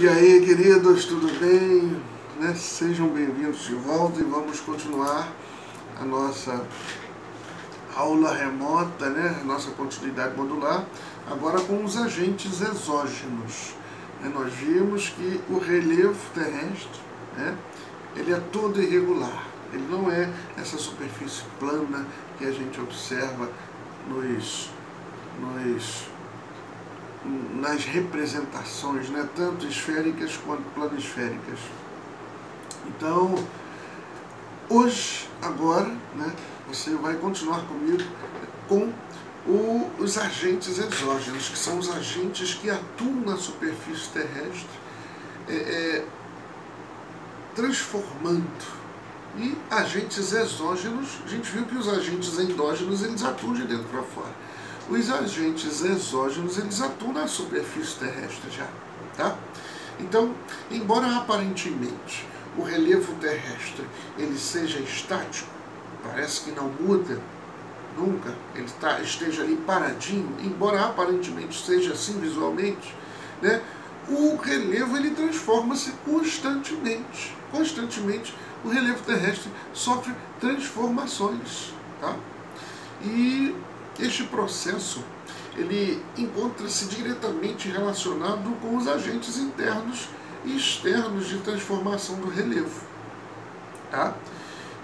E aí, queridos, tudo bem? Sejam bem-vindos de volta e vamos continuar a nossa aula remota, a nossa continuidade modular, agora com os agentes exógenos. Nós vimos que o relevo terrestre, ele é todo irregular, ele não é essa superfície plana que a gente observa nas representações, tanto esféricas quanto planisféricas. Então, hoje, agora, você vai continuar comigo com os agentes exógenos, que são os agentes que atuam na superfície terrestre, transformando. E agentes exógenos, a gente viu que os agentes endógenos, eles atuam de dentro para fora. Os agentes exógenos, eles atuam na superfície terrestre já, tá? Então, embora aparentemente o relevo terrestre ele seja estático, parece que não muda nunca, ele esteja ali paradinho, embora aparentemente seja assim visualmente, o relevo ele transforma-se constantemente. Constantemente o relevo terrestre sofre transformações, tá? E este processo ele encontra-se diretamente relacionado com os agentes internos e externos de transformação do relevo, tá?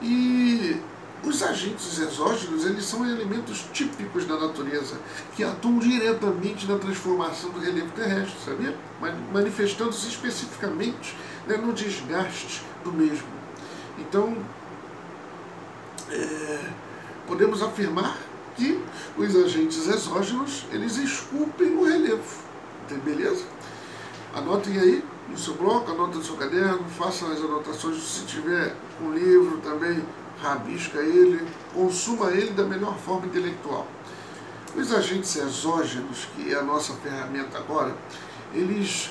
E os agentes exógenos, eles são elementos típicos da natureza que atuam diretamente na transformação do relevo terrestre, sabia? Manifestando-se especificamente no desgaste do mesmo. Então, podemos afirmar que os agentes exógenos, eles esculpem o relevo, beleza? Anotem aí no seu bloco, anotem no seu caderno, façam as anotações, se tiver um livro também, rabisca ele, consuma ele da melhor forma intelectual. Os agentes exógenos, que é a nossa ferramenta agora, eles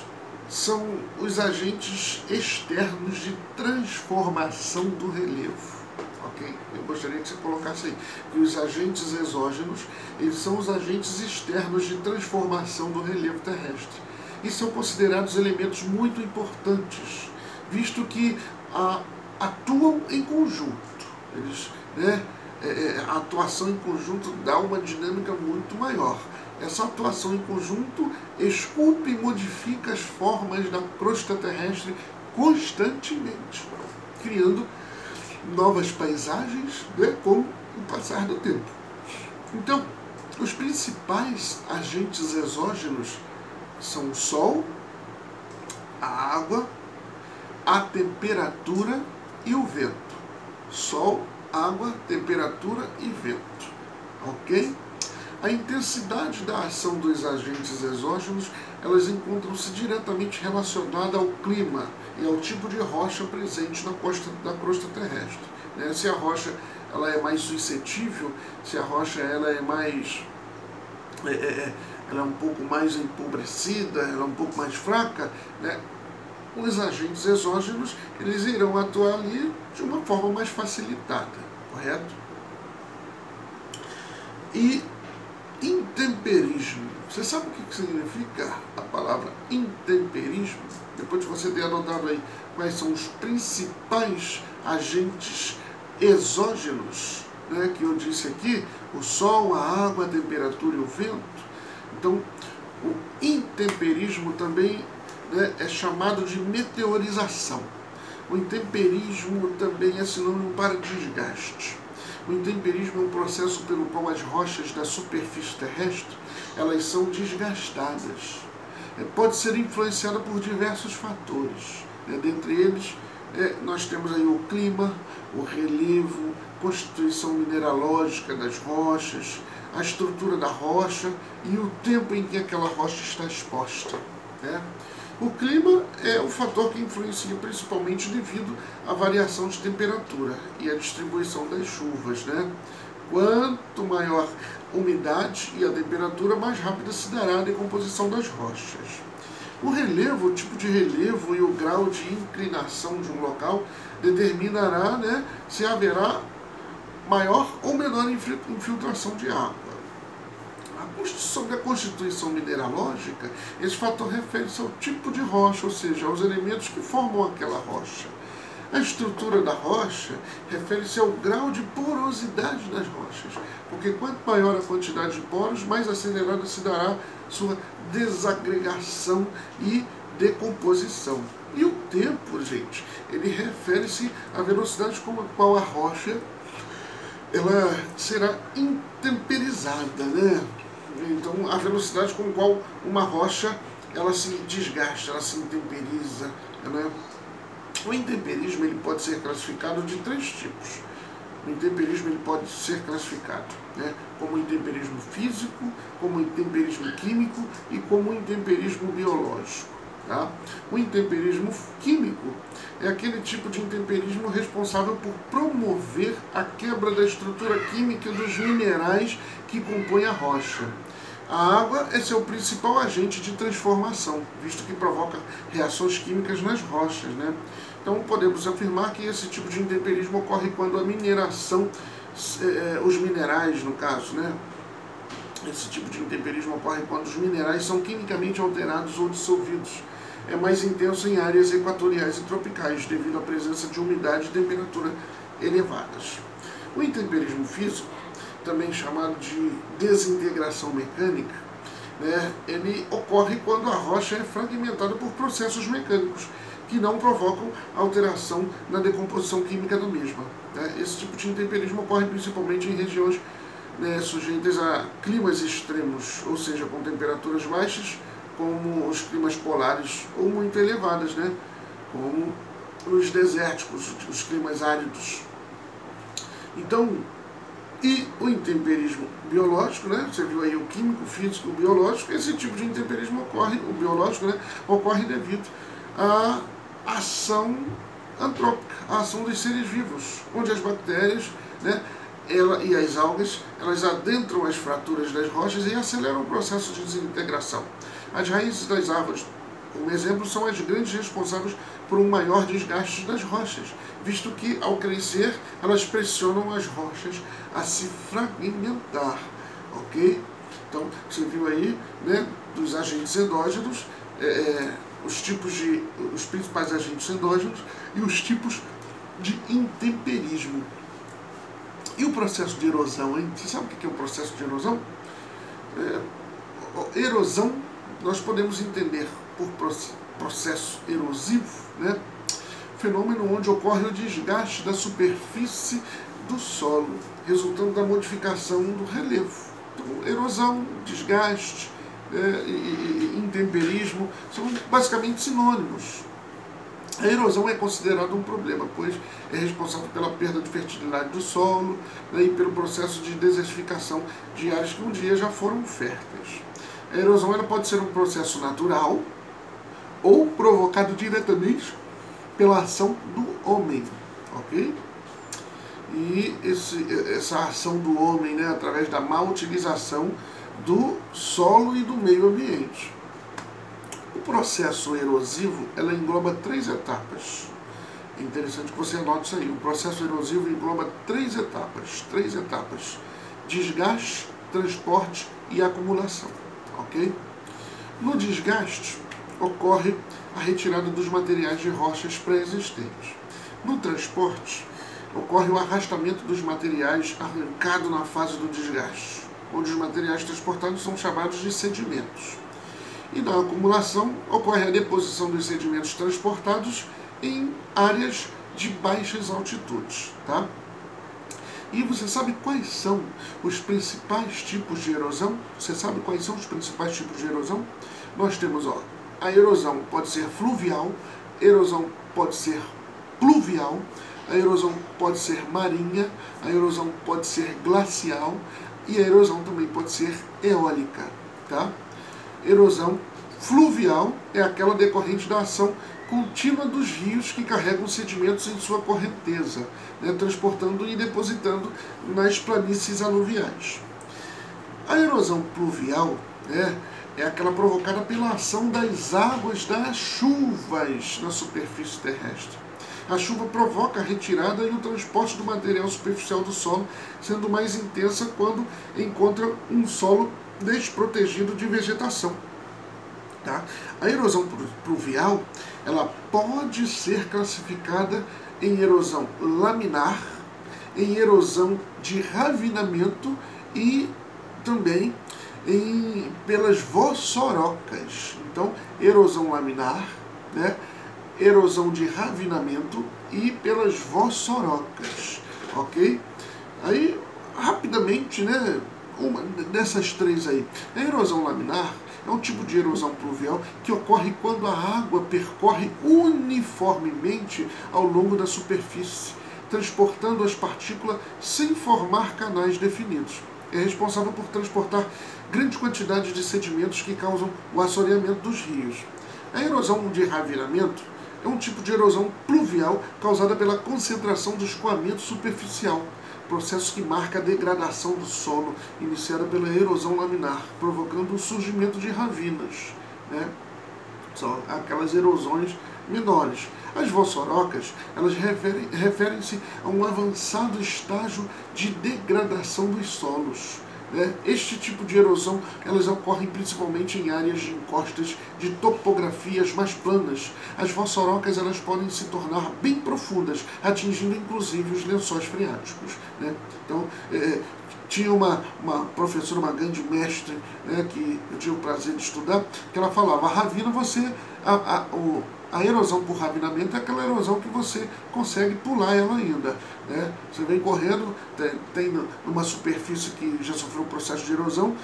são os agentes externos de transformação do relevo. Ok? Eu gostaria que você colocasse aí que os agentes exógenos, eles são os agentes externos de transformação do relevo terrestre e são considerados elementos muito importantes, visto que atuam em conjunto. Eles, a atuação em conjunto dá uma dinâmica muito maior. Essa atuação em conjunto esculpe e modifica as formas da crosta terrestre constantemente, criando novas paisagens com o passar do tempo. Então, os principais agentes exógenos são o Sol, a água, a temperatura e o vento. Sol, água, temperatura e vento. Ok? A intensidade da ação dos agentes exógenos, elas encontram-se diretamente relacionadas ao clima e ao tipo de rocha presente na crosta terrestre. Se a rocha ela é mais suscetível, se a rocha ela é mais ela é um pouco mais empobrecida, ela é um pouco mais fraca, os agentes exógenos eles irão atuar ali de uma forma mais facilitada, correto? E intemperismo. Você sabe o que significa a palavra intemperismo? Depois de você ter anotado aí quais são os principais agentes exógenos, que eu disse aqui, o Sol, a água, a temperatura e o vento. Então, o intemperismo também é chamado de meteorização. O intemperismo também é sinônimo para desgaste. O intemperismo é um processo pelo qual as rochas da superfície terrestre elas são desgastadas. Pode ser influenciada por diversos fatores. Dentre eles, nós temos aí o clima, o relevo, constituição mineralógica das rochas, a estrutura da rocha e o tempo em que aquela rocha está exposta. O clima é o fator que influencia principalmente devido à variação de temperatura e à distribuição das chuvas. Quanto maior a umidade e a temperatura, mais rápida se dará a decomposição das rochas. O relevo, o tipo de relevo e o grau de inclinação de um local determinará se haverá maior ou menor infiltração de água. Sobre a constituição mineralógica, esse fator refere-se ao tipo de rocha, ou seja, aos elementos que formam aquela rocha. A estrutura da rocha refere-se ao grau de porosidade das rochas, porque quanto maior a quantidade de poros, mais acelerada se dará sua desagregação e decomposição. E o tempo, gente, ele refere-se à velocidade com a qual a rocha ela será intemperizada, né? Então, a velocidade com a qual uma rocha ela se desgasta, ela se intemperiza, né? O intemperismo ele pode ser classificado de 3 tipos. O intemperismo ele pode ser classificado, né, como intemperismo físico, como intemperismo químico e como intemperismo biológico. Tá? O intemperismo químico é aquele tipo de intemperismo responsável por promover a quebra da estrutura química dos minerais que compõem a rocha. A água é seu principal agente de transformação, visto que provoca reações químicas nas rochas, né? Então podemos afirmar que esse tipo de intemperismo ocorre quando a mineração, os minerais no caso, né? Esse tipo de intemperismo ocorre quando os minerais são quimicamente alterados ou dissolvidos. É mais intenso em áreas equatoriais e tropicais, devido à presença de umidade e temperatura elevadas. O intemperismo físico, também chamado de desintegração mecânica, né, ele ocorre quando a rocha é fragmentada por processos mecânicos, que não provocam alteração na decomposição química da mesma. Né? Esse tipo de intemperismo ocorre principalmente em regiões, né, sujeitas a climas extremos, ou seja, com temperaturas baixas, como os climas polares, ou muito elevadas, né? Como os desérticos, os climas áridos. Então, e o intemperismo biológico, né? Você viu aí o químico, o físico, o biológico. Esse tipo de intemperismo ocorre, o biológico, né? Ocorre devido à ação antrópica, à ação dos seres vivos, onde as bactérias, né, e as algas, elas adentram as fraturas das rochas e aceleram o processo de desintegração. As raízes das árvores, como exemplo, são as grandes responsáveis por um maior desgaste das rochas, visto que, ao crescer, elas pressionam as rochas a se fragmentar, ok? Então, você viu aí, né, dos agentes endógenos, os principais agentes endógenos e os tipos de intemperismo. E o processo de erosão, hein? Você sabe o que é o processo de erosão? Erosão nós podemos entender por processo erosivo, né? Fenômeno onde ocorre o desgaste da superfície do solo, resultando da modificação do relevo. Então, erosão, desgaste, e intemperismo são basicamente sinônimos. A erosão é considerada um problema, pois é responsável pela perda de fertilidade do solo, né, e pelo processo de desertificação de áreas que um dia já foram férteis. A erosão ela pode ser um processo natural ou provocado diretamente pela ação do homem, ok? E essa ação do homem, né, através da má utilização do solo e do meio ambiente. O processo erosivo ela engloba 3 etapas. É interessante que você anote isso aí. O processo erosivo engloba 3 etapas. Desgaste, transporte e acumulação. Ok? No desgaste, ocorre a retirada dos materiais de rochas pré-existentes. No transporte, ocorre o arrastamento dos materiais arrancado na fase do desgaste, onde os materiais transportados são chamados de sedimentos. E na acumulação, ocorre a deposição dos sedimentos transportados em áreas de baixas altitudes. Tá? E você sabe quais são os principais tipos de erosão? Você sabe quais são os principais tipos de erosão? Nós temos, a erosão pode ser fluvial, a erosão pode ser pluvial, a erosão pode ser marinha, a erosão pode ser glacial e a erosão também pode ser eólica. Tá? Erosão fluvial é aquela decorrente da ação contínua dos rios que carregam sedimentos em sua correnteza, né, transportando e depositando nas planícies aluviais. A erosão pluvial, né, é aquela provocada pela ação das águas das chuvas na superfície terrestre. A chuva provoca a retirada e o transporte do material superficial do solo, sendo mais intensa quando encontra um solo desprotegido de vegetação. Tá? A erosão pluvial, ela pode ser classificada em erosão laminar, em erosão de ravinamento e também pelas vossorocas. Então, erosão laminar, né? Erosão de ravinamento e pelas vossorocas, ok? Aí, rapidamente, né? Uma dessas três aí. A erosão laminar é um tipo de erosão pluvial que ocorre quando a água percorre uniformemente ao longo da superfície, transportando as partículas sem formar canais definidos. É responsável por transportar grande quantidade de sedimentos que causam o assoreamento dos rios. A erosão de ravinamento é um tipo de erosão pluvial causada pela concentração do escoamento superficial, processo que marca a degradação do solo, iniciada pela erosão laminar, provocando o surgimento de ravinas, né? São aquelas erosões menores. As vossorocas, elas referem-se a um avançado estágio de degradação dos solos. Este tipo de erosão, elas ocorrem principalmente em áreas de encostas de topografias mais planas. As vossorocas, elas podem se tornar bem profundas, atingindo inclusive os lençóis freáticos. Então, tinha uma professora, uma grande mestre, que eu tive o prazer de estudar, que ela falava: a ravina, a erosão por ravinamento é aquela erosão que você consegue pular ela ainda. Você vem correndo, tem numa superfície que já sofreu um processo de erosão,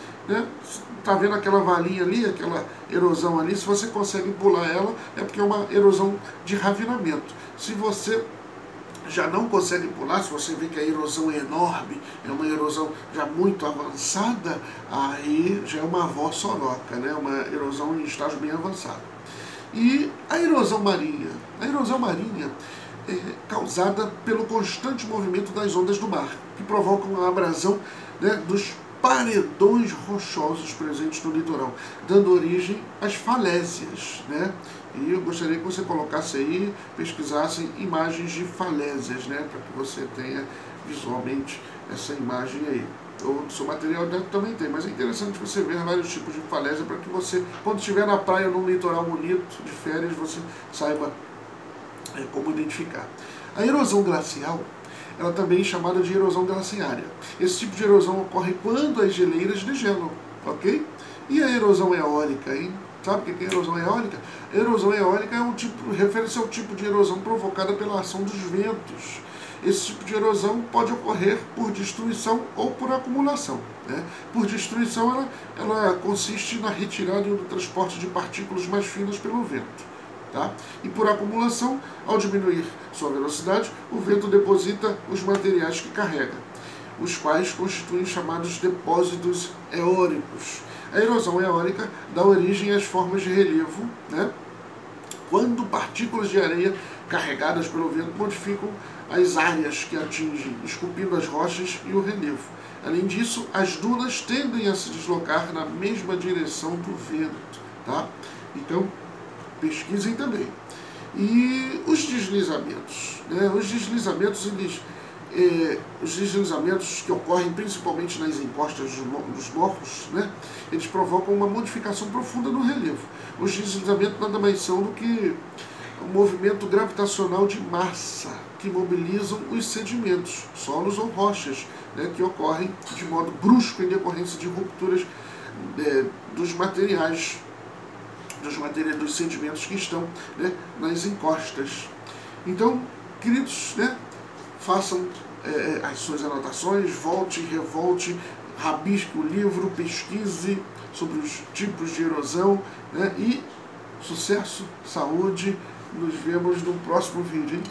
está vendo aquela valinha ali, aquela erosão ali, se você consegue pular ela, é porque é uma erosão de ravinamento. Se você já não consegue pular, se você vê que a erosão é enorme, é uma erosão já muito avançada, aí já é uma vossoroca, uma erosão em estágio bem avançado. E a erosão marinha? A erosão marinha é causada pelo constante movimento das ondas do mar, que provocam a abrasão dos paredões rochosos presentes no litoral, dando origem às falésias. E eu gostaria que você colocasse aí, pesquisasse imagens de falésias, para que você tenha visualmente essa imagem aí. O seu material também tem, mas é interessante você ver vários tipos de falésia para que você, quando estiver na praia ou num litoral bonito, de férias, você saiba como identificar. A erosão glacial, ela também é chamada de erosão glaciária. Esse tipo de erosão ocorre quando as geleiras degelam, ok? E a erosão eólica, hein? Sabe o que é erosão eólica? A erosão eólica refere-se ao tipo de erosão provocada pela ação dos ventos. Esse tipo de erosão pode ocorrer por destruição ou por acumulação. Por destruição, ela consiste na retirada e no transporte de partículas mais finas pelo vento. E por acumulação, ao diminuir sua velocidade, o vento deposita os materiais que carrega, os quais constituem chamados depósitos eóricos. A erosão eólica dá origem às formas de relevo, quando partículas de areia carregadas pelo vento modificam as áreas que atingem, esculpindo as rochas e o relevo. Além disso, as dunas tendem a se deslocar na mesma direção do vento. Então, pesquisem também. E os deslizamentos? Os deslizamentos que ocorrem principalmente nas encostas dos morros, eles provocam uma modificação profunda no relevo. Os deslizamentos nada mais são do que um movimento gravitacional de massa que mobilizam os sedimentos, solos ou rochas, que ocorrem de modo brusco em decorrência de rupturas dos materiais, dos sedimentos que estão nas encostas. Então, queridos, façam as suas anotações, volte e revolte, rabisque o livro, pesquise sobre os tipos de erosão, e sucesso, saúde. Nos vemos no próximo vídeo, hein?